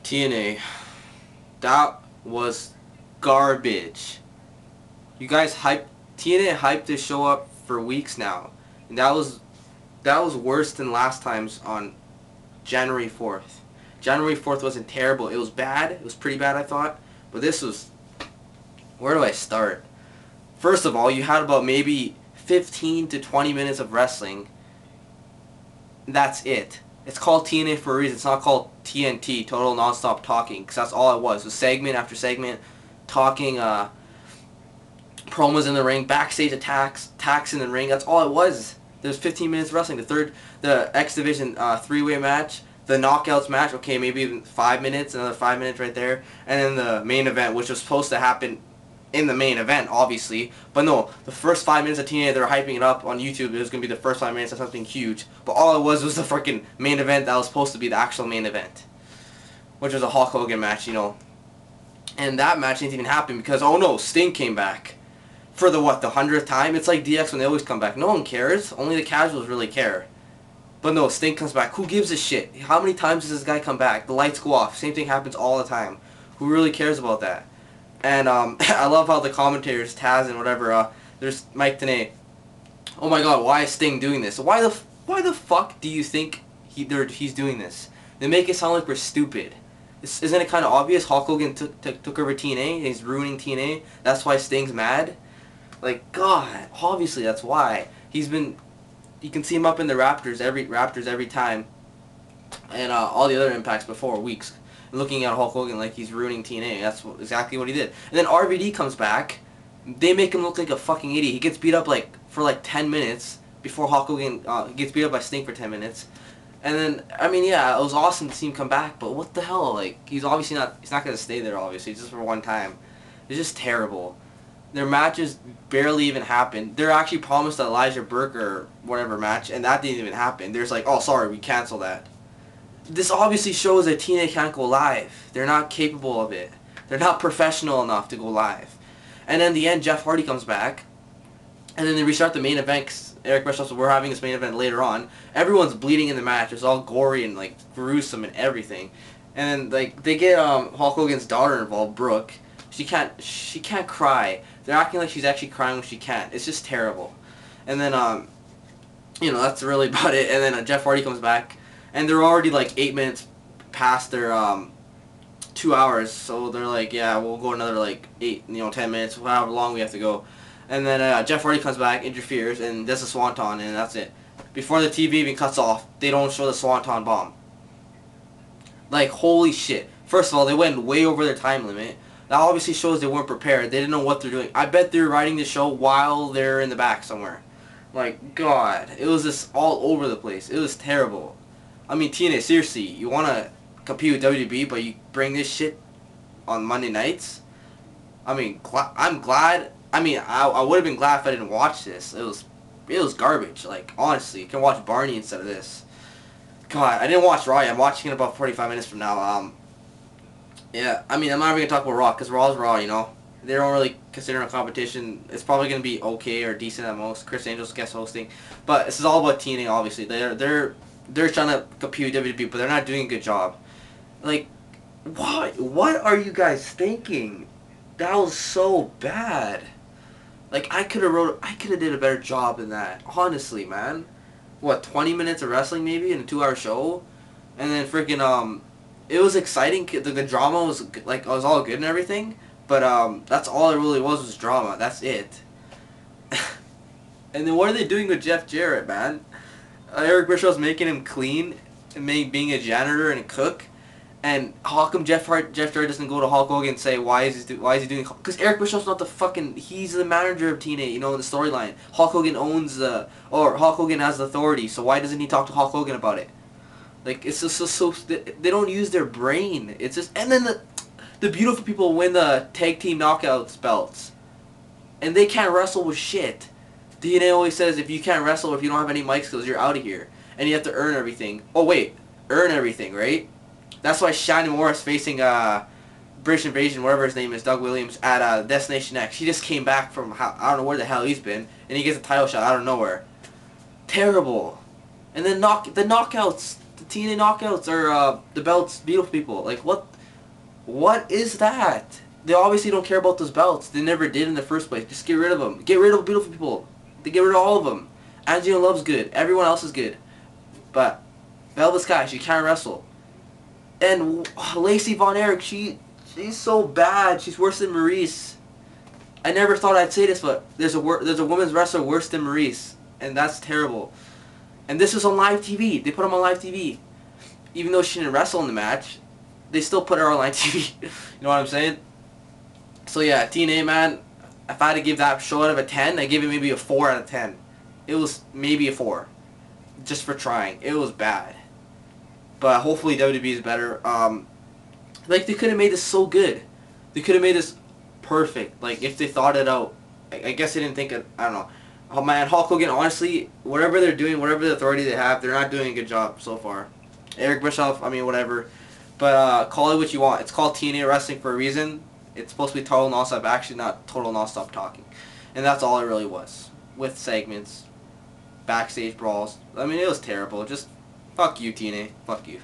TNA. That was garbage. You guys TNA hyped this show up for weeks now, and that was worse than last time's on January 4th. January 4th wasn't terrible. It was bad. It was pretty bad, I thought. But this was... Where do I start? First of all, you had about maybe 15 to 20 minutes of wrestling. That's it. It's called TNA for a reason. It's not called TNT, Total Nonstop Talking, because that's all it was. It was segment after segment, talking, promos in the ring, backstage attacks in the ring. That's all it was. There was 15 minutes of wrestling. The X Division three-way match, the knockouts match, okay, maybe even 5 minutes, another 5 minutes right there, and then the main event, which was supposed to happen in the main event, obviously. But no, the first 5 minutes of TNA, they were hyping it up on YouTube. It was going to be the first 5 minutes of something huge. But all it was the freaking main event that was supposed to be the actual main event, which was a Hulk Hogan match, you know. And that match didn't even happen because, oh no, Sting came back. For the 100th time? It's like DX when they always come back. No one cares. Only the casuals really care. But no, Sting comes back. Who gives a shit? How many times does this guy come back? The lights go off. Same thing happens all the time. Who really cares about that? And I love how the commentators, Taz and whatever, there's Mike Tenay. Oh my god, why is Sting doing this? Why the fuck do you think he's doing this? They make it sound like we're stupid. Isn't it kind of obvious? Hulk Hogan took over TNA, and he's ruining TNA. That's why Sting's mad. Like, God, obviously that's why. You can see him up in the Raptors every time. And all the other Impacts before, weeks. Looking at Hulk Hogan like he's ruining TNA. That's exactly what he did. And then RVD comes back. They make him look like a fucking idiot. He gets beat up for 10 minutes before Hulk Hogan gets beat up by Sting for 10 minutes. And then, I mean, yeah, it was awesome to see him come back, but what the hell? Like, he's not going to stay there, obviously, just for one time. It's just terrible. Their matches barely even happened. They're actually promised Elijah Burke or whatever match, and that didn't even happen. There's like, oh, sorry, we cancel that. This obviously shows that TNA can't go live. They're not capable of it. They're not professional enough to go live. And then in the end, Jeff Hardy comes back, and then they restart the main event, 'cause Eric Bischoff said, we're having this main event later on. Everyone's bleeding in the match. It's all gory and like gruesome and everything. And then like they get Hulk Hogan's daughter involved, Brooke. She can't cry. They're acting like she's actually crying when she can't. It's just terrible. And then you know, that's really about it. And then Jeff Hardy comes back, and they're already like 8 minutes past their 2 hours. So they're like, yeah, we'll go another like 10 minutes, however long we have to go. And then Jeff Hardy comes back, interferes, and does a swanton, and that's it. Before the TV even cuts off, they don't show the swanton bomb. Like, holy shit. First of all, they went way over their time limit. That obviously shows they weren't prepared. They didn't know what they're doing. I bet they're writing the show while they're in the back somewhere. Like, God. It was just all over the place. It was terrible. I mean, TNA, seriously, you want to compete with WWE, but you bring this shit on Monday nights? I mean, I'm glad. I mean, I would have been glad if I didn't watch this. It was garbage. Like, honestly, you can watch Barney instead of this. God, I didn't watch Raw yet. I'm watching it about 45 minutes from now. Yeah, I mean, I'm not even going to talk about Raw, because Raw's Raw, you know. They don't really consider it a competition. It's probably going to be okay or decent at most. Chris Angel's guest hosting. But this is all about TNA, obviously. They're trying to compete with WWE, but they're not doing a good job. Like, what are you guys thinking? That was so bad. Like, I could have did a better job than that. Honestly, man. What, 20 minutes of wrestling maybe in a 2-hour show? And then freaking, it was exciting. The drama was, like, it was all good and everything. But, that's all it really was drama. That's it. And then what are they doing with Jeff Jarrett, man? Eric Bischoff's making him clean and being a janitor and a cook. And how come Jeff Jarrett doesn't go to Hulk Hogan and say, why is he doing... Because Eric Bischoff's not the fucking... He's the manager of TNA, you know, in the storyline. Hulk Hogan owns the... Or Hulk Hogan has the authority, so why doesn't he talk to Hulk Hogan about it? Like, it's just so... They don't use their brain. It's just... And then the beautiful people win the tag team knockouts belts. And they can't wrestle with shit. TNA always says, if you can't wrestle, if you don't have any mic skills, you're out of here. And you have to earn everything. Oh, wait. Earn everything, right? That's why Shannon Morris facing British Invasion, whatever his name is, Doug Williams, at Destination X. He just came back from, I don't know where the hell he's been, and he gets a title shot out of nowhere. Terrible. And then the knockouts, the TNA knockouts are the belts, beautiful people. Like, what? What is that? They obviously don't care about those belts. They never did in the first place. Just get rid of them. Get rid of beautiful people. They get rid of all of them. Angelina Love's good. Everyone else is good. But Velvet Sky, she can't wrestle. And Lacey Von Erich, she's so bad. She's worse than Maurice. I never thought I'd say this, but there's a women's wrestler worse than Maurice, and that's terrible. And this was on live TV. They put him on live TV. Even though she didn't wrestle in the match, they still put her on live TV. You know what I'm saying? So yeah, TNA, man, if I had to give that show out of a 10, I give it maybe a 4 out of 10. It was maybe a 4. Just for trying. It was bad. But hopefully WWE is better. Like, they could have made this so good. They could have made this perfect. Like, if they thought it out. I guess they didn't think it. I don't know. Oh man, Hulk Hogan, honestly, whatever they're doing, whatever the authority they have, they're not doing a good job so far. Eric Bischoff, I mean, whatever. But call it what you want. It's called TNA Wrestling for a reason. It's supposed to be total nonstop action, not total nonstop talking. And that's all it really was. With segments, backstage brawls. I mean, it was terrible. Just fuck you, TNA. Fuck you.